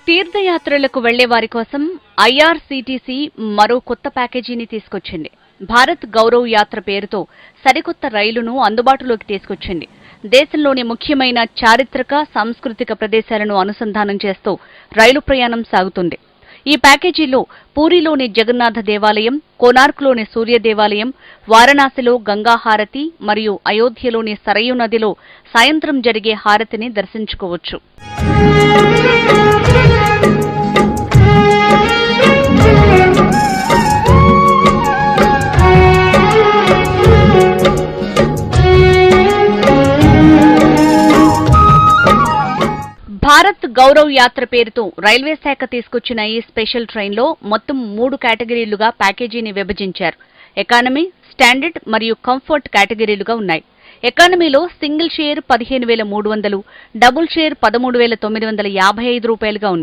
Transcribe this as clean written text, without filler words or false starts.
తీర్థయాత్రలకు వెళ్లే వారి కోసం ఐఆర్సీటీసీ మరో కొత్త ప్యాకేజీని తీసుకొచ్చింది. భారత్ గౌరవ్ యాత్ర పేరుతో సరికొత్త రైలును అందుబాటులోకి తీసుకొచ్చింది. దేశంలోని ముఖ్యమైన చారిత్రక, సాంస్కృతిక ప్రదేశాలను అనుసంధానం చేస్తూ రైలు ప్రయాణం సాగుతుంది. ఈ ప్యాకేజీలో పూరిలోని జగన్నాథ దేవాలయం, కోనార్క్లోని సూర్య దేవాలయం, వారణాసిలో గంగా హారతి మరియు అయోధ్యలోని సరయూ నదిలో సాయంత్రం జరిగే హారతిని దర్శించుకోవచ్చు. భారత్ గౌరవ్ యాత్ర పేరుతో రైల్వే శాఖ తీసుకొచ్చిన ఈ స్పెషల్ ట్రైన్లో మొత్తం 3 కేటగిరీలుగా ప్యాకేజీని విభజించారు. ఎకానమీ, స్టాండర్డ్ మరియు కంఫర్ట్ కేటగిరీలుగా ఉన్నాయి. ఎకానమీలో సింగిల్ షేర్ 15,300, డబుల్ షేర్ 13,955 రూపాయలుగా ఉంది.